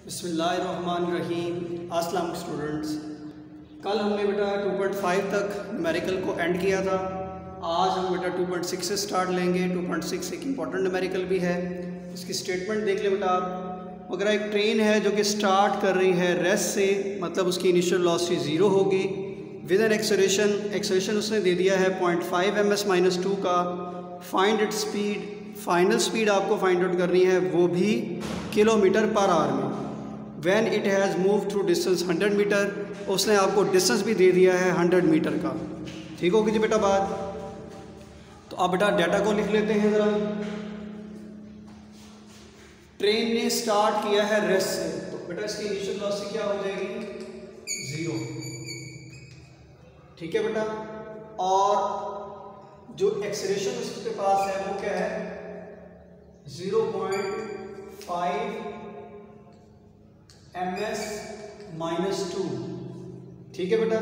बिस्मिल्लाहिर्रहमानिर्रहीम। अस्सलाम स्टूडेंट्स, कल हमने बेटा 2.5 तक न्यूमेरिकल को एंड किया था। आज हम बेटा 2.6 से स्टार्ट लेंगे। 2.6 एक इम्पॉर्टेंट न्यूमेरिकल भी है। इसकी स्टेटमेंट देख ले बेटा आप। अगर एक ट्रेन है जो कि स्टार्ट कर रही है रेस्ट से, मतलब उसकी इनिशियल वेलोसिटी 0 होगी विद एन एक्सेलरेशन उसने दे दिया है 0.5 ms-2 का। Find it speed, final speed आपको फाइंड आउट करनी है, वो भी किलोमीटर पर आवर में। When it has move through distance 100 metre, उसने आपको डिस्टेंस भी दे दिया है 100 मीटर का। ठीक होगी जी बेटा बात। तो अब बेटा डाटा को लिख लेते हैं ज़रा। ट्रेन ने स्टार्ट किया है रेस्ट से, तो बेटा इसकी इनिशियल वेलोसिटी क्या हो जाएगी? 0। ठीक है बेटा। और जो एक्सेलरेशन उसके पास है वो क्या है? 0.5 ms-2। ठीक है बेटा।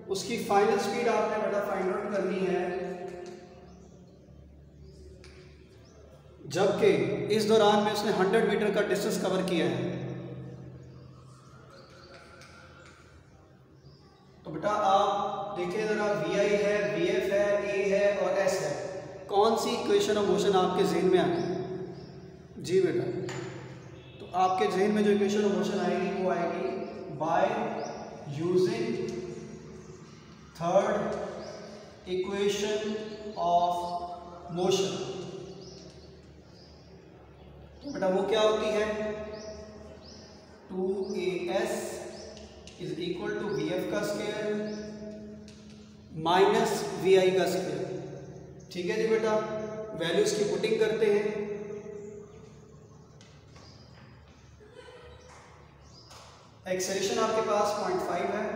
उसकी फाइनल स्पीड आपने बेटा फाइंड आउट करनी है, जबकि इस दौरान में उसने 100 मीटर का डिस्टेंस कवर किया है। तो बेटा आप देखिए ज़रा, VI है, VF है, A है और S है। कौन सी इक्वेशन ऑफ मोशन आपके जहन में आती है? जी बेटा, तो आपके जहन में जो इक्वेशन ऑफ मोशन आएगी वो आएगी by using third equation of motion. तो बेटा वो क्या होती है? 2AS is equal to VF का स्क्वायर माइनस VI का स्क्वायर। ठीक है जी बेटा। वैल्यूज की पुटिंग करते हैं। एक्सेलरेशन आपके पास 0.5 है,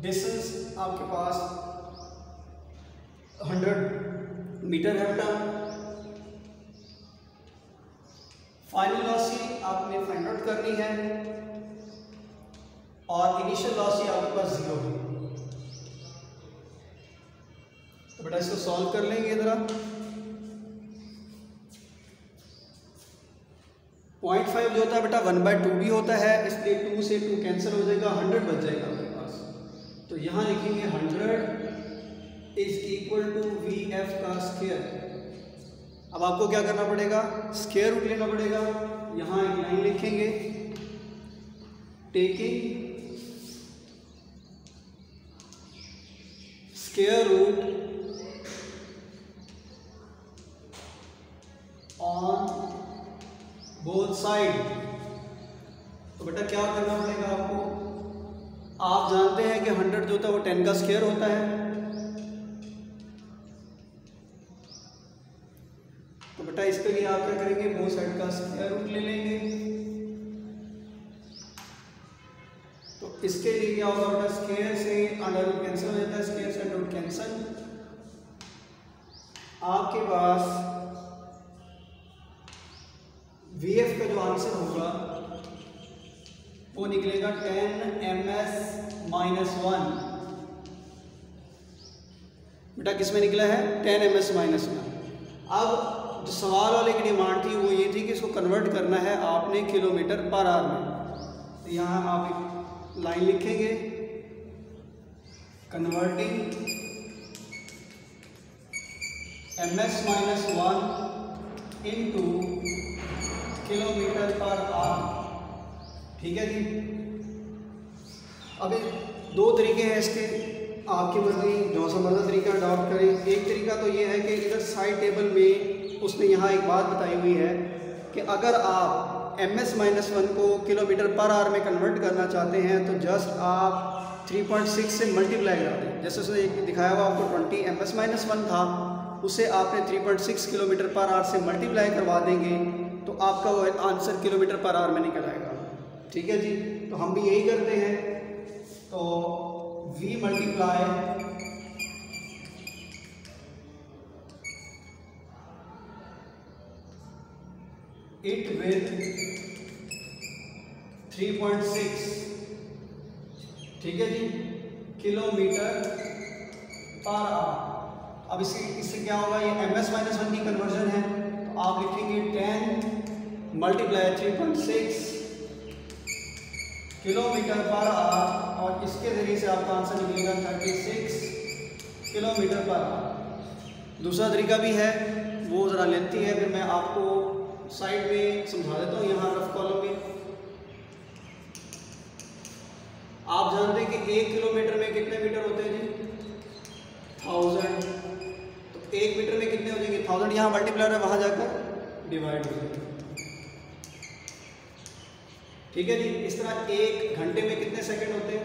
डिस्टेंस आपके पास 100 मीटर है बेटा। फाइनल वेलोसिटी आपने फाइंड आउट करनी है और इनिशियल वेलोसिटी आपके पास 0 है। तो बेटा इसको सॉल्व कर लेंगे जरा। 0.5 जो होता है बेटा 1/2 भी होता है, इसलिए 2 से 2 कैंसिल हो जाएगा, 100 बच जाएगा आपके पास। तो यहाँ लिखेंगे 100 इज इक्वल टू VF का स्क्वायर। अब आपको क्या करना पड़ेगा? स्क्वायर रूट लेना पड़ेगा। यहाँ एक लाइन लिखेंगे, taking square root on both side. तो बेटा क्या करना पड़ेगा आपको? आप जानते हैं कि 100 जो होता है वो 10 का स्क्वायर होता है। तो बेटा इसके लिए आप क्या करेंगे? बोथ साइड का स्क्वायर रूट ले लेंगे। तो इसके लिए क्या होगा बेटा? स्क्वायर से अंडर रूट कैंसिल हो जाता है, स्क्वायर से अंडर रूट कैंसिल। आपके पास VF का जो आंसर होगा वो निकलेगा 10 ms-1। बेटा किसमें निकला है? 10 ms-1। अब जो सवाल वाले की डिमांड थी वो ये थी कि इसको कन्वर्ट करना है आपने किलोमीटर पर आवर में। तो यहाँ आप एक लाइन लिखेंगे, converting ms-1 into kilometre per our. ठीक है जी। अभी दो तरीके हैं इसके, आपकी मर्जी जो सा मर्जी तरीका अडॉप्ट करें। एक तरीका तो ये है कि इधर साइड टेबल में उसने यहाँ एक बात बताई हुई है कि अगर आप ms-1 को किलोमीटर पर आवर में कन्वर्ट करना चाहते हैं तो जस्ट आप 3.6 से मल्टीप्लाई करा दें। जैसे उसने एक दिखाया हुआ आपको 20 ms-1 था, उसे आपने 3.6 किलोमीटर पर आवर से मल्टीप्लाई करवा देंगे तो आपका वो आंसर किलोमीटर पर आवर में निकल आएगा। ठीक है जी। तो हम भी यही करते हैं। तो V मल्टीप्लाई इट विथ 3.6, ठीक है जी, किलोमीटर पर आवर। अब इससे क्या होगा? ये ms-1 की कन्वर्जन है, तो आप लिखेंगे 10 मल्टीप्लाई 3.6 किलोमीटर पर आवर और इसके ज़रिए से आपका आंसर निकलेगा 36 किलोमीटर पर आवर। दूसरा तरीका भी है, वो ज़रा लेंथी है, फिर मैं आपको साइड में समझा देता हूँ। यहाँ रफ कॉलम में आप जानते हैं कि 1 किलोमीटर में कितने मीटर होते हैं जी? 1000। तो 1 मीटर में कितने हो जाएंगे? 1000। यहाँ मल्टीप्लायर है, वहाँ जाकर डिवाइड हो जाएगा। ठीक है जी। इस तरह 1 घंटे में कितने सेकंड होते हैं?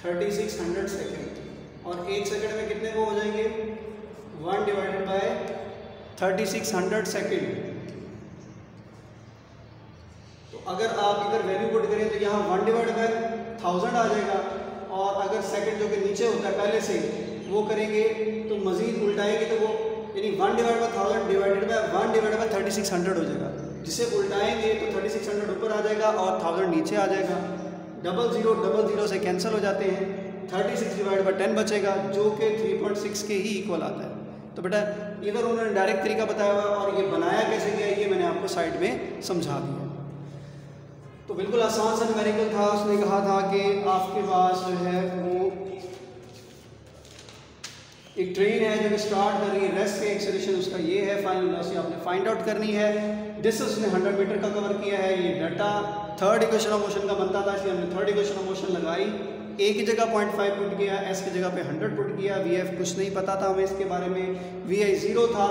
3600 सेकंड। और 1 सेकंड में कितने वो हो जाएंगे? 1 डिवाइडेड बाय 3600 सेकंड। तो अगर आप इधर वैल्यू पुट करें तो यहाँ 1 डिवाइड बाय 1000 आ जाएगा। और अगर सेकंड जो कि नीचे होता है पहले से वो करेंगे तो मजीद उल्टाएंगे तो वो यानी 1 divide by 1000 divided by 1 divide by 3600 हो जाएगा। जिसे उल्टाएंगे तो 3600 ऊपर आ जाएगा और 1000 नीचे आ जाएगा। 00 से कैंसिल हो जाते हैं। 36 डिवाइड बाय 10 बचेगा जो कि 3.6 के ही इक्वल आता है। तो बेटा इधर उन्होंने डायरेक्ट तरीका बताया हुआ और ये बनाया कैसे गया ये मैंने आपको साइड में समझा दिया। तो बिल्कुल आसान सा न्यूमेरिकल था। उसने कहा था कि आपके पास जो है वो एक ट्रेन है जो कि स्टार्ट कर रही है, रेस्ट से एक्सेलरेशन उसका ये है, फाइनल वेलोसिटी आपने फाइंड आउट करनी है। डिस्टेंस उसने 100 मीटर का कवर किया है। ये data third equation of motion का बनता था, इसलिए हमने थर्ड इक्वेशन ऑफ मोशन लगाई। ए की जगह 0.5 पुट किया, एस की जगह पे 100 पुट किया। वी एफ कुछ नहीं पता था हमें इसके बारे में, वी आई 0 था।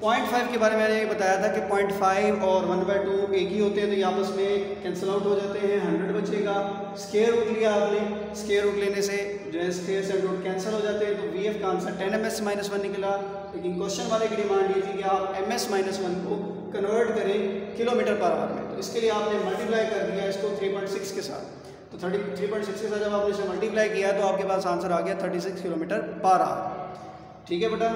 0.5 के बारे में मैंने ये बताया था कि 0.5 और 1/2 एक ही होते हैं, तो ये आपस में कैंसिल आउट हो जाते हैं, 100 बचेगा। स्क्वायर रूट लिया आपने, स्क्वायर रूट लेने से जो है स्क्वायर से रूट कैंसिल हो जाते हैं, तो वी एफ का आंसर 10 ms-1 निकला। लेकिन क्वेश्चन वाले की डिमांड ये थी कि आप ms-1 को कन्वर्ट करें किलोमीटर पर आवर में। तो इसके लिए आपने मल्टीप्लाई कर दिया इसको 3.6 के साथ। तो 3.6 के साथ जब आपने इसे मल्टीप्लाई किया तो आपके पास आंसर आ गया 36 किलोमीटर पर आवर। ठीक है बेटा।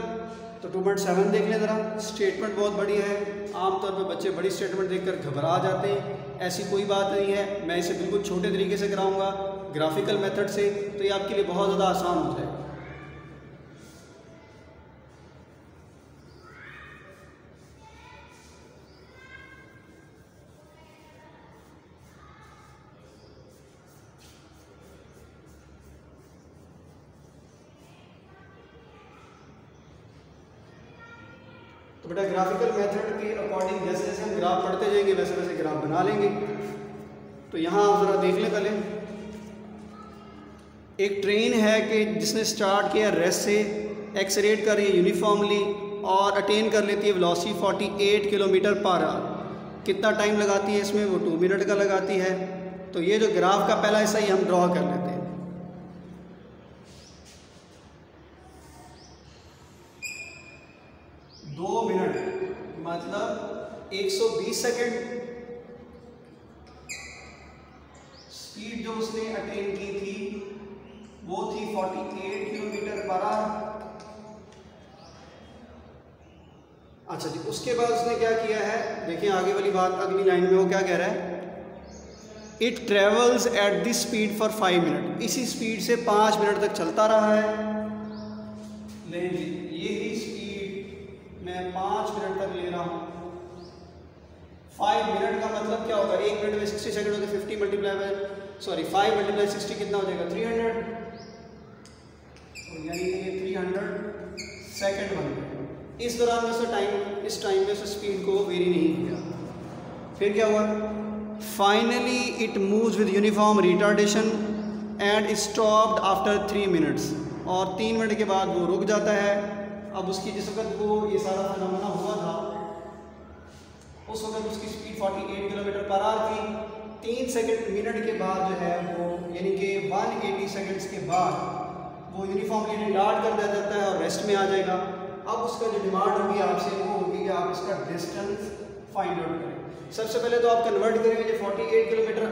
तो 2.7 देख लें ज़रा। स्टेटमेंट बहुत बड़ी है, आमतौर पर बच्चे बड़ी स्टेटमेंट देखकर घबरा जाते हैं। ऐसी कोई बात नहीं है, मैं इसे बिल्कुल छोटे तरीके से कराऊंगा ग्राफिकल मेथड से, तो ये आपके लिए बहुत ज़्यादा आसान हो जाएगा। तो बेटा ग्राफिकल मेथड के अकॉर्डिंग जैसे जैसे हम ग्राफ पढ़ते जाएंगे वैसे वैसे ग्राफ बना लेंगे। तो यहाँ आप ज़रा देख लें पहले। एक ट्रेन है कि जिसने स्टार्ट किया रेस्ट से, एक्सलेरेट कर रही है यूनिफॉर्मली और अटेन कर लेती है वेलोसिटी 48 किलोमीटर पर आवर। कितना टाइम लगाती है इसमें? वो 2 मिनट का लगाती है। तो ये जो ग्राफ का पहला हिस्सा ही हम ड्रॉ कर लेते हैं। मतलब 120 सेकेंड स्पीड जो उसने अटेन की थी वो थी 48 किलोमीटर पर आवर। अच्छा जी, उसके बाद उसने क्या किया है, देखिए आगे वाली बात, अगली लाइन में वो क्या कह रहा है, it travels at this speed for 5 minute. इसी स्पीड से 5 मिनट तक चलता रहा है। यही स्पीड मैं 5 मिनट तक ले रहा हूँ। 5 मिनट का मतलब क्या होगा, 1 मिनट में 60 सेकंड होते, 50 मल्टीप्लाई बाय 5 मल्टीप्लाई 60 कितना हो जाएगा 300, यानी कि 300 सेकंड बन गए। इस दौरान में इस टाइम में से स्पीड को वेरी नहीं किया। फिर क्या हुआ, finally it moves with uniform retardation and stopped after 3 minutes. और 3 मिनट के बाद वो रुक जाता है। अब उसकी जिस वक्त वो ये सारा फिनोमेना हुआ था उस वक्त उसकी स्पीड 48 किलोमीटर पर आवर थी। 3 मिनट के बाद जो है वो यानी कि 180 सेकंड्स के बाद वो यूनिफॉर्मली रिटार्ड कर दिया जाता है और रेस्ट में आ जाएगा। अब उसका जो डिमांड होगी आपसे वो होगी कि आप इसका डिस्टेंस फाइंड आउट करें। सबसे पहले तो आप कन्वर्ट करेंगे जो 48 किलोमीटर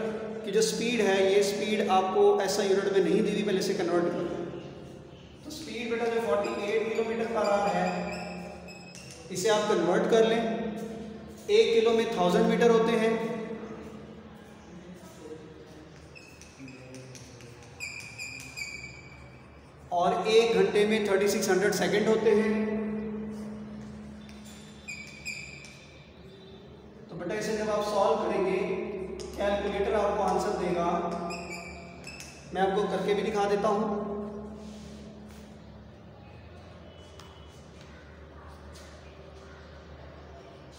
की जो स्पीड है, ये स्पीड आपको ऐसा यूनिट में नहीं दी थी, पहले से कन्वर्ट करें। तो स्पीड बेटा जो 48 किलोमीटर पर आवर है इसे आप कन्वर्ट कर लें। 1 किलो में 1000 मीटर होते हैं। और 1 घंटे में 3600 सेकंड होते हैं। तो बेटा इसे जब आप सॉल्व करेंगे कैलकुलेटर आपको आंसर देगा। मैं आपको करके भी दिखा देता हूँ।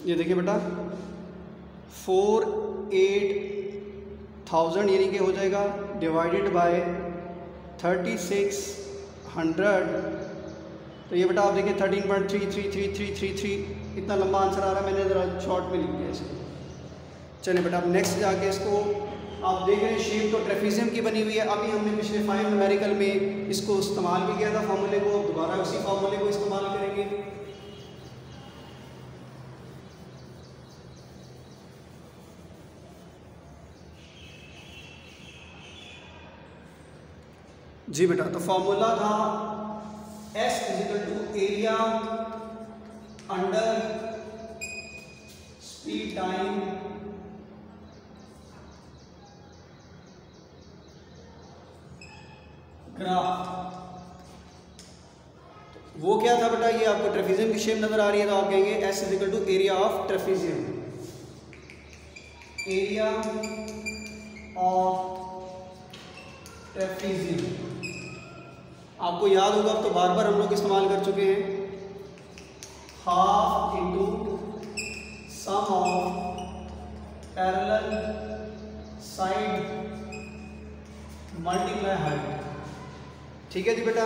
ये देखिए बेटा 48,000 यानी कि हो जाएगा डिवाइडेड बाय 3600। तो ये बेटा आप देखिए 13.333333 इतना लंबा आंसर आ रहा है। मैंने ज़रा शॉर्ट में लिख दिया इसको। चलिए बेटा अब नेक्स्ट जाके इसको आप देख रहे हैं शेप तो ट्रेफिजियम की बनी हुई है। अभी हमने पिछले 5 न्यूमेरिकल में इसको इस्तेमाल भी किया था फार्मूले को, दोबारा उसी फार्मूले को इस्तेमाल करेंगे। जी बेटा तो फॉर्मूला था S = area under speed time graph. वो क्या था बेटा, ये आपको ट्रेफिजियम की शेप नजर आ रही है तो आप कहेंगे S = area of trapezium, area of trapezium. आपको याद होगा, अब तो बार बार हम लोग इस्तेमाल कर चुके हैं। Half into sum of parallel side multiply height. ठीक है जी बेटा,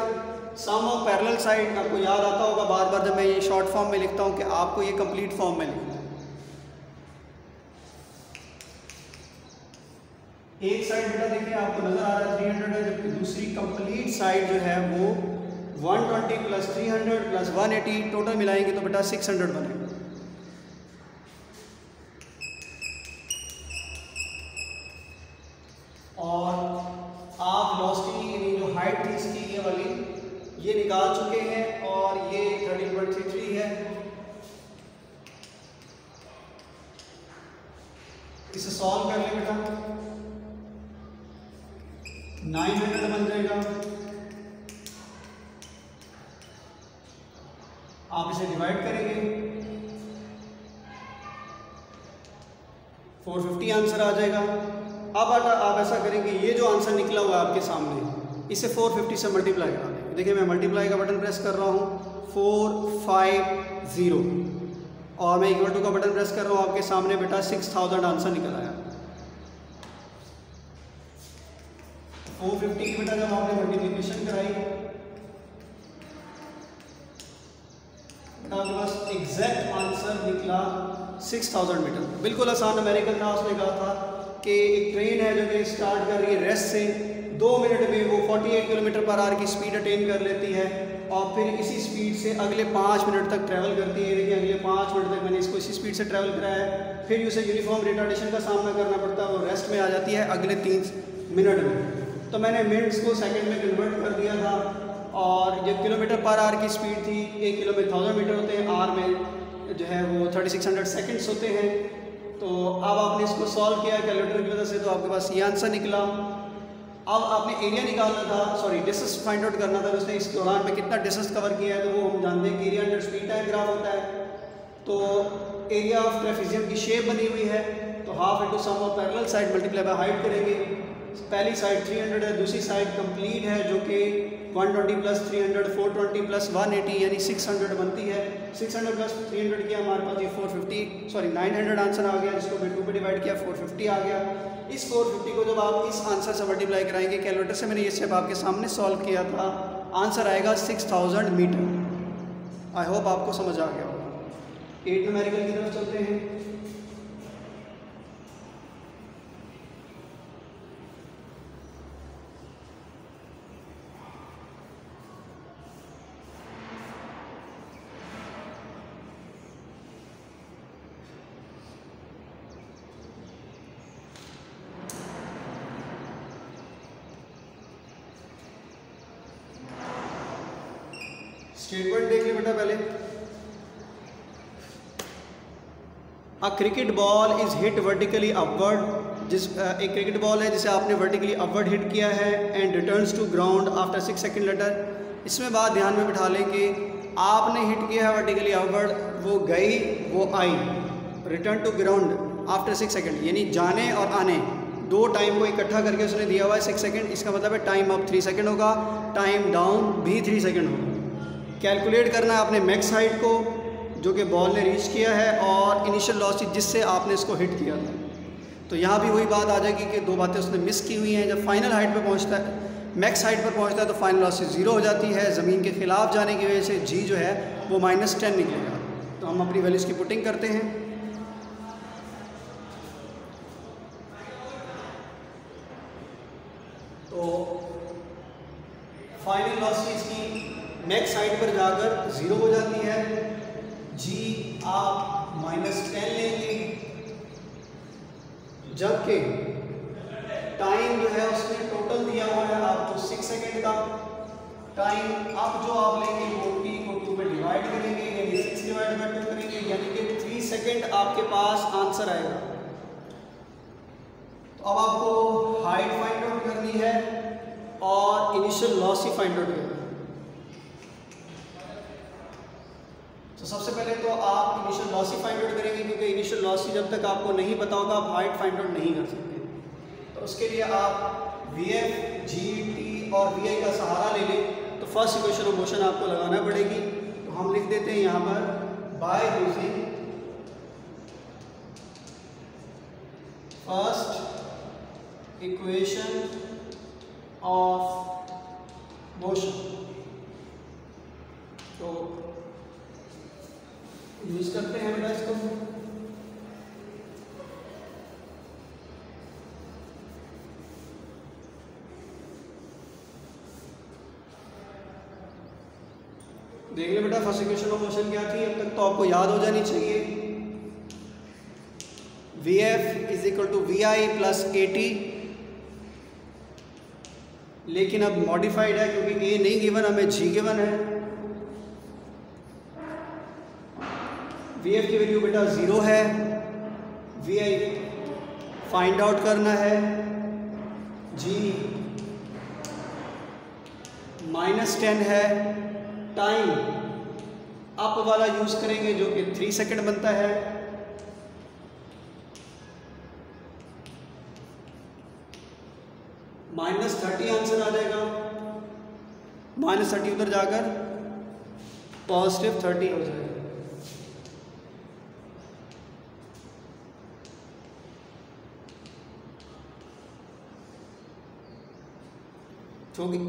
सम ऑफ पैरेलल साइड आपको याद आता होगा बार बार जब मैं ये शॉर्ट फॉर्म में लिखता हूँ कि आपको ये कंप्लीट फॉर्म में लिखना है। एक साइड बेटा देखिए आपको नजर आ रहा है 300 है, जबकि दूसरी कंप्लीट साइड जो है वो 120 + 300 + 180 टोटल मिलाएंगे तो बेटा 600 बनेगा। और आप वेलोसिटी यानी जो हाइट थी इसकी ये वाली ये निकाल चुके हैं और ये 13.33 है। इसे सॉल्व कर लें बेटा, 900 बन जाएगा। आप इसे डिवाइड करेंगे 450 आंसर आ जाएगा। अब आप ऐसा करेंगे, ये जो आंसर निकला हुआ है आपके सामने इसे 450 से मल्टीप्लाई करा दें। देखिए मैं मल्टीप्लाई का बटन प्रेस कर रहा हूँ 450 और मैं इक्वल टू का बटन प्रेस कर रहा हूँ। आपके सामने बेटा 6000 आंसर निकल आया। 450 की बेटा जब आपने मल्टीप्लिकेशन कराई आपके पास एग्जैक्ट आंसर निकला 6000 मीटर। बिल्कुल आसान अमेरिकन था। उसने कहा था कि एक ट्रेन है जो कि स्टार्ट कर रही है रेस्ट से, 2 मिनट में वो 48 किलोमीटर/आवर की स्पीड अटेन कर लेती है और फिर इसी स्पीड से अगले 5 मिनट तक ट्रैवल करती है। देखिए अगले 5 मिनट तक मैंने इसको इसी स्पीड से ट्रैवल कराया है। फिर उसे यूनिफॉर्म रिटार्डेशन का सामना करना पड़ता है, वो रेस्ट में आ जाती है अगले 3 मिनट में। तो मैंने मिनट्स को सेकंड में कन्वर्ट कर दिया था और जब किलोमीटर/आवर की स्पीड थी 1 किलो में 1000 मीटर होते हैं, आर में जो है वो 3600 सेकंड्स होते हैं। तो अब आपने इसको सॉल्व किया कैलकुलेटर की वजह से तो आपके पास ये आंसर निकला। अब आपने एरिया निकालना था, सॉरी डिस्टेंस फाइंड आउट करना था। उसने इस दौरान में कितना डिस्टेंस कवर किया है तो वो हम जानते हैं कि area under speed time graph होता है। तो एरिया ऑफ ट्रेफिजियम की शेप बनी हुई है तो half into sum of parallel side multiply by height करेंगे। पहली साइड 300 है, दूसरी साइड कंप्लीट है जो कि 120 + 300 420 + 180 यानी 600 बनती है। 600 + 300 किया हमारे पास ये 900 आंसर आ गया, जिसको मैं 2 पे डिवाइड किया 450 आ गया। इस 450 को जब आप इस आंसर से मल्टीप्लाई कराएंगे कैलकुलेटर से, मैंने ये स्टेप आपके सामने सॉल्व किया था, आंसर आएगा 6000 मीटर। आई होप आपको समझ आ गया होगा। 8 न्यूमेरिकल की तरफ चलते हैं। स्टेटमेंट देख लें बेटा पहले। A cricket ball is hit vertically upward, एक क्रिकेट बॉल है जिसे आपने वर्टिकली अपवर्ड हिट किया है and returns to ground after 6 second later. इसमें बात ध्यान में बिठा लें कि आपने हिट किया है वर्टिकली अपवर्ड, वो गई वो आई, return to ground after 6 second, यानी जाने और आने दो टाइम को इकट्ठा करके उसने दिया हुआ है 6 सेकेंड। इसका मतलब है टाइम अप 3 सेकेंड होगा, टाइम डाउन भी 3 सेकेंड होगा। कैलकुलेट करना है आपने मैक्स हाइट को जो कि बॉल ने रीच किया है और इनिशियल वेलोसिटी जिससे आपने इसको हिट किया था। तो यहाँ भी वही बात आ जाएगी कि दो बातें उसने मिस की हुई हैं। जब फाइनल हाइट पर पहुँचता है, मैक्स हाइट पर पहुँचता है, तो फाइनल वेलोसिटी 0 हो जाती है। ज़मीन के ख़िलाफ़ जाने की वजह से जी जो है वो -10 निकलेगा। तो हम अपनी वैल्यूज़ की पुटिंग करते हैं। तो फाइनल वेलोसिटी इसकी मैक्स हाइट पर जाकर 0 हो जाती है। जी आप -10 लेंगे, जबकि टाइम जो है उसने टोटल दिया हुआ है आपको 6 सेकेंड का। टाइम अब जो आप लेंगे वो t को 2 में डिवाइड करेंगे, यानी 6 डिवाइड बाय 2 करेंगे, यानी कि 3 सेकेंड आपके पास आंसर आएगा। तो अब आपको हाइट फाइंड आउट करनी है और इनिशियल वेलोसिटी फाइंड आउट करना है। तो सबसे पहले तो आप इनिशियल वेलोसिटी फाइंड आउट करेंगे, क्योंकि इनिशियल वेलोसिटी जब तक आपको नहीं पता होगा आप हाइट फाइंड आउट नहीं कर सकते। तो उसके लिए आप Vf, G, T और Vi का सहारा ले लें। तो फर्स्ट इक्वेशन ऑफ मोशन आपको लगाना पड़ेगी। तो हम लिख देते हैं यहाँ पर by using first equation of motion. तो यूज करते हैं बेटा इसको। देख ले बेटा, फर्स्ट इक्वेशन ऑफ मोशन क्या थी, अब तक तो आपको याद हो जानी चाहिए। Vf is equal to Vi plus AT, लेकिन अब मॉडिफाइड है क्योंकि A नहीं गिवन, हमें G गिवन है। Vf की वैल्यू बेटा 0 है, Vi फाइंड आउट करना है, G -10 है। टाइम अप वाला यूज करेंगे जो कि 3 सेकेंड बनता है। -30 आंसर आ जाएगा, -30 उधर जाकर +30 हो जाएगा।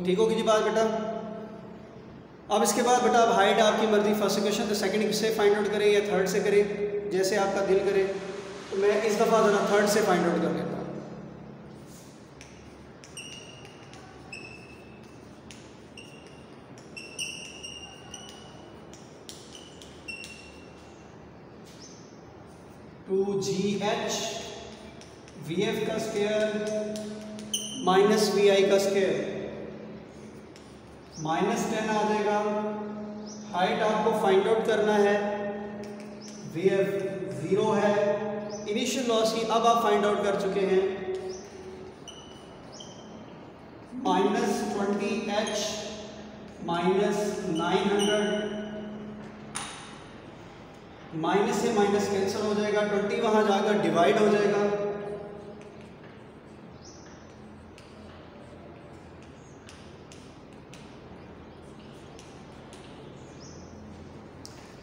ठीक होगी जी बात बेटा। अब इसके बाद बेटा अब हाइट आपकी मर्जी, फर्स्ट इक्वेशन तो सेकंड से फाइंड आउट करें या थर्ड से करें, जैसे आपका दिल करे। तो मैं इस दफ़ा ज़रा थर्ड से फाइंड आउट कर लेता हूँ। टू GH Vf का स्क्वायर माइनस Vi का स्क्वायर -10 आ जाएगा। हाइट आपको फाइंड आउट करना है, Vf 0 है। इनिशियल वेलोसिटी अब आप फाइंड आउट कर चुके हैं, -20h -900, माइनस से माइनस कैंसिल हो जाएगा, 20 वहाँ जाकर डिवाइड हो जाएगा।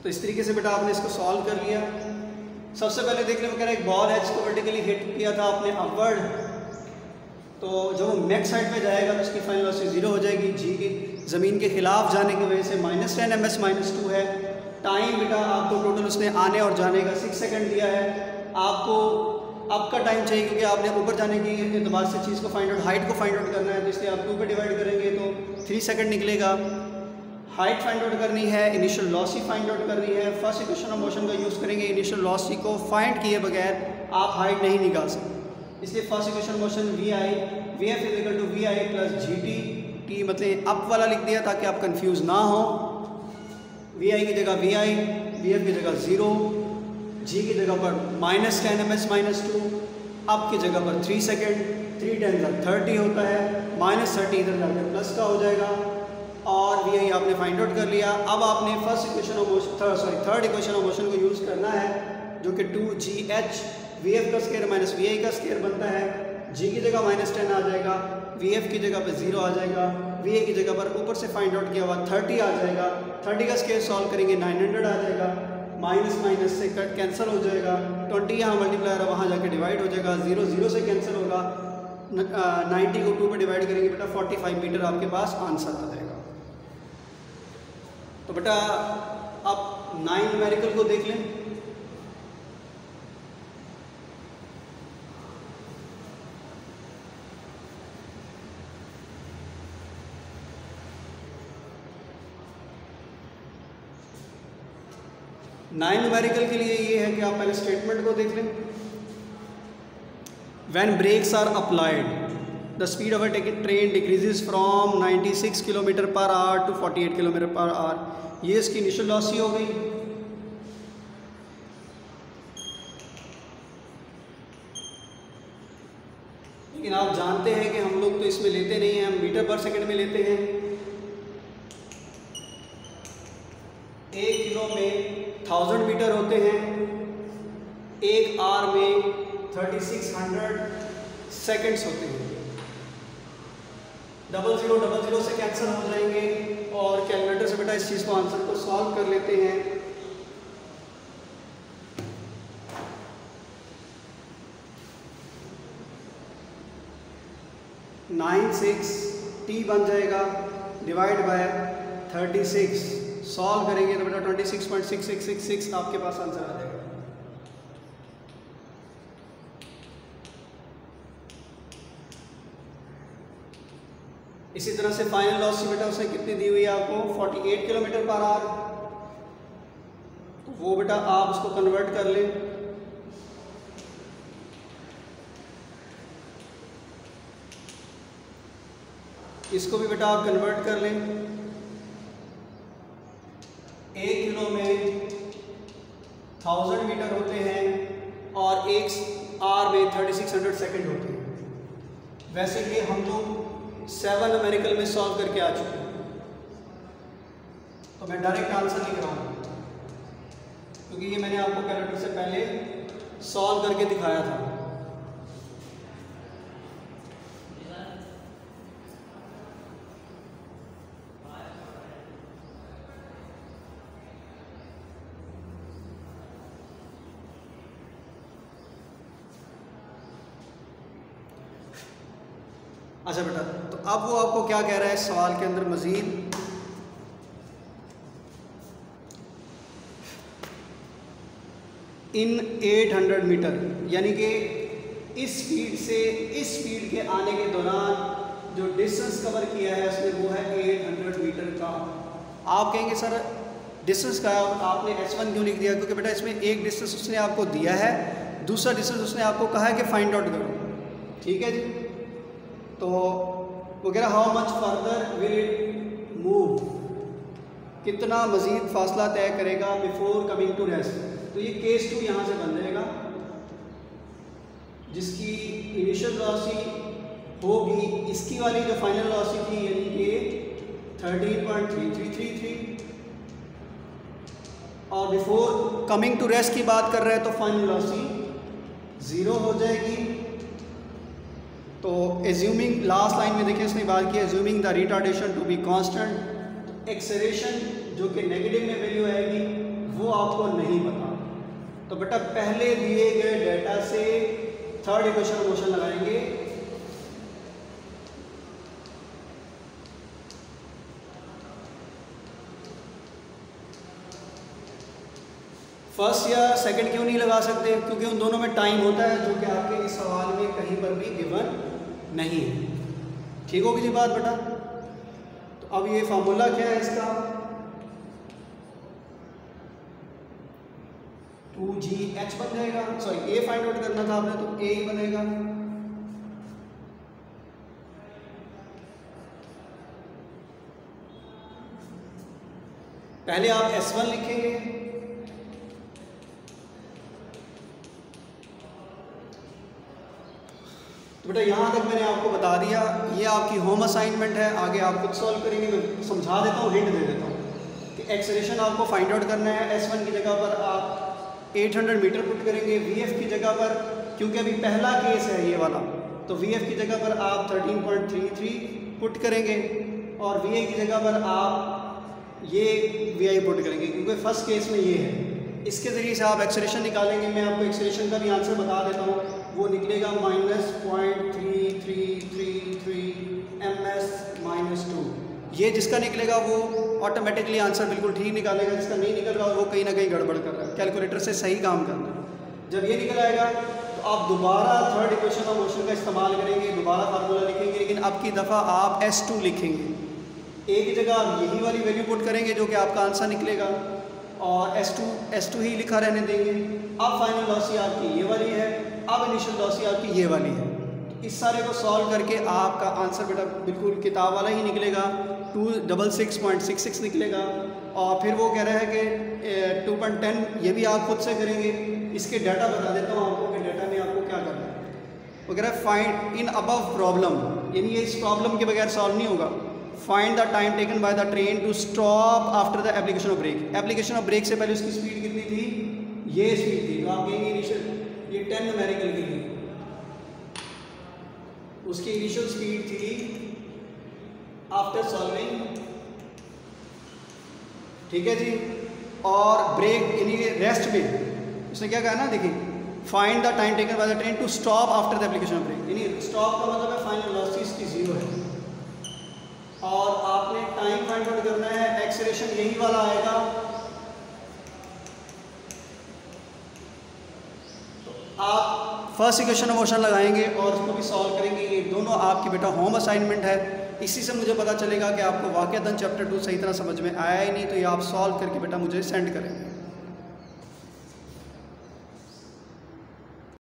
तो इस तरीके से बेटा आपने इसको सॉल्व कर लिया। सबसे पहले देखने में कह रहा है एक बॉल है जिसको वर्टिकली हिट किया था आपने अपवर्ड, तो जब वो मैक्स हाइट पे जाएगा तो उसकी फाइनल वेलोसिटी 0 हो जाएगी। जी की ज़मीन के खिलाफ जाने की वजह से -10 ms -2 है। टाइम बेटा आपको टोटल उसने आने और जाने का 6 सेकंड दिया है। आपको आपका टाइम चाहिए क्योंकि आपने ऊपर जाने की एतबार से चीज़ को फाइंड आउट, हाइट को फाइंड आउट करना है, तो इसलिए आप 2 पे डिवाइड करेंगे तो 3 सेकंड निकलेगा। हाइट फाइंड आउट करनी है, इनिशियल वेलोसिटी फाइंड आउट करनी है। फर्स्ट इक्वेशन ऑफ मोशन का यूज़ करेंगे। इनिशियल वेलोसिटी को फाइंड किए बगैर आप हाइट नहीं निकाल सकते, इसलिए first equation motion Vf is equal to Vi plus GT। T मतलब अप वाला लिख दिया ताकि आप कंफ्यूज ना हो। Vi की जगह Vi, Vf की जगह 0, G की जगह पर -10 ms -2, अप की जगह पर 3 सेकेंड, 3 10 30 होता है, -30 इधर जाकर प्लस का हो जाएगा और Vi आपने फाइंड आउट कर लिया। अब आपने थर्ड इक्वेशन ऑफ मोशन को यूज़ करना है। जो कि 2GH VF का स्क्वायर माइनस VI का स्क्वायर बनता है। G की जगह -10 आ जाएगा, VF की जगह पर 0 आ जाएगा, VA की जगह पर ऊपर से फाइंड आउट किया हुआ 30 आ जाएगा। 30 का स्क्वायर सॉल्व करेंगे 900 आ जाएगा, माइनस माइनस से कट कैंसिल हो जाएगा, 20 यहाँ मल्टीप्लायर है वहाँ जाके डिवाइड हो जाएगा, 0 0 से कैंसिल होगा, 90 को 2 पे डिवाइड करेंगे बेटा 45 मीटर आपके पास आंसर आ जाएगा। तो बेटा आप 9 न्यूमेरिकल को देख लें। नाइन न्यूमेरिकल के लिए ये है कि आप पहले स्टेटमेंट को देख लें। When brakes are applied the speed of a train decreases from 96 kilometre per hour to 48 kilometre per hour. ये इसकी इनिशियल वेलोसिटी हो गई। लेकिन आप जानते हैं कि हम लोग तो इसमें लेते नहीं हैं, हम मीटर पर सेकंड में लेते हैं। 1 किलो में 1000 मीटर होते हैं, 1 आवर में 3600 सेकंड्स होते हैं। 0000 से कैंसिल हो जाएंगे और कैलकुलेटर से बेटा इस चीज़ को आंसर को सॉल्व कर लेते हैं। T बन जाएगा डिवाइड बाय 36, सॉल्व करेंगे तो बेटा 26.6666 आपके पास आंसर आ जाएगा। इसी तरह से फाइनल वेलोसिटी बेटा उसने कितनी दी हुई है आपको 48 किलोमीटर पर आवर। तो वो बेटा आप उसको कन्वर्ट कर लें। इसको भी बेटा आप कन्वर्ट कर लें। 1 किलो में 1000 मीटर होते हैं और 1 आवर में 3600 सेकंड होते हैं। वैसे ये हम लोग 7 न्यूमेरिकल में सॉल्व करके आ चुके हैं, तो मैं डायरेक्ट आंसर लिख रहा हूँ क्योंकि ये मैंने आपको कैलकुलेटर से पहले सॉल्व करके दिखाया था। अच्छा बेटा, तो अब वो आपको क्या कह रहा है सवाल के अंदर मजीद, इन 800 मीटर, यानी कि इस स्पीड से इस स्पीड के आने के दौरान जो डिस्टेंस कवर किया है उसने वो है 800 मीटर का। आप कहेंगे सर डिस्टेंस का आपने S1 क्यों लिख दिया? क्योंकि बेटा इसमें एक डिस्टेंस उसने आपको दिया है, दूसरा डिस्टेंस उसने आपको कहा है कि फाइंड आउट करो। ठीक है जी, तो वो कह रहा how much further will it move, कितना मजीद फासला तय करेगा बिफोर कमिंग टू रेस्ट। तो ये केस 2 यहाँ से बन जाएगा जिसकी इनिशियल वेलोसिटी होगी इसकी वाली जो फाइनल वेलोसिटी थी यानी कि 13.3333 और बिफोर कमिंग टू रेस्ट की बात कर रहे हैं तो फाइनल वेलोसिटी 0 हो जाएगी। तो एज्यूमिंग लास्ट लाइन में देखिए उसने बात की assuming the retardation to be constant, acceleration जो कि नेगेटिव में वैल्यू आएगी वो आपको नहीं पता। तो बेटा पहले दिए गए डेटा से थर्ड इक्वेशन मोशन लगाएंगे। फर्स्ट या सेकंड क्यों नहीं लगा सकते? क्योंकि उन दोनों में टाइम होता है जो कि आपके इस सवाल में कहीं पर भी गिवन नहीं है। ठीक होगी जी बात बेटा? तो अब ये फार्मूला क्या है इसका, 2GH बन जाएगा। सॉरी A फाइंड आउट करना था आपने तो A ही बनेगा। पहले आप S1 लिखेंगे, तो बेटा यहाँ तक मैंने आपको बता दिया, ये आपकी होम असाइनमेंट है, आगे आप खुद सॉल्व करेंगे। मैं समझा देता हूँ, हिंट दे देता हूँ कि एक्सेलरेशन आपको फाइंड आउट करना है। S1 की जगह पर आप 800 मीटर पुट करेंगे VF की जगह पर, क्योंकि अभी पहला केस है ये वाला, तो VF की जगह पर आप 13.33 पुट करेंगे और VA की जगह पर आप ये VI पुट करेंगे, क्योंकि फर्स्ट केस में ये है। इसके ज़रिए से आप एक्सेलरेशन निकालेंगे। मैं आपको एक्सेलरेशन का भी आंसर बता देता हूँ, वो निकलेगा -0.3333 ms-2। ये जिसका निकलेगा वो ऑटोमेटिकली आंसर बिल्कुल ठीक निकालेगा, जिसका नहीं निकल रहा वो कहीं ना कहीं गड़बड़ कर रहा है, कैलकुलेटर से सही काम करना है। जब ये निकल आएगा तो आप दोबारा थर्ड इक्वेशन ऑफ मोशन का इस्तेमाल करेंगे, दोबारा फार्मूला लिखेंगे, लेकिन अब की दफ़ा आप S2 लिखेंगे। ए की जगह आप यही वाली वैल्यू पुट करेंगे जो कि आपका आंसर निकलेगा, और S2 ही लिखा रहने देंगे। अब फाइनल लॉसी आपकी ये वाली है, अब इनिशियल लॉसी आपकी ये वाली है। इस सारे को सॉल्व करके आपका आंसर बेटा बिल्कुल किताब वाला ही निकलेगा, 266.66 निकलेगा। और फिर वो कह रहा है कि 2.10, ये भी आप खुद से करेंगे। इसके डाटा बता देता हूँ आपको कि डाटा में आपको क्या करना है। वो कह रहा है फाइंड इन अबव प्रॉब्लम, यानी ये इस प्रॉब्लम के बगैर सॉल्व नहीं होगा। Find the time taken by the train to stop after the application of brake. Application of brake से पहले उसकी स्पीड कितनी थी, ये स्पीड थी, तो आप कहेंगे इनिशियल, ये 10 न्यूमेरिकल की थी, उसकी इनिशियल स्पीड थी आफ्टर सॉल्विंग, ठीक है जी। और ब्रेक यानी रेस्ट में उसने क्या कहा ना, देखिए find the time taken by the train to stop after the application of brake, यानी स्टॉप का मतलब है फाइनल वेलोसिटी इसकी 0 है और आपने टाइम फाइंड आउट करना है। एक्सेलरेशन यही वाला आएगा, तो आप फर्स्ट इक्वेशन ऑफ मोशन लगाएंगे और उसको भी सॉल्व करेंगे। ये दोनों आपकी बेटा होम असाइनमेंट है। इसी से मुझे पता चलेगा कि आपको वाकईतन चैप्टर 2 सही तरह समझ में आया ही नहीं, तो ये आप सॉल्व करके बेटा मुझे सेंड करेंगे।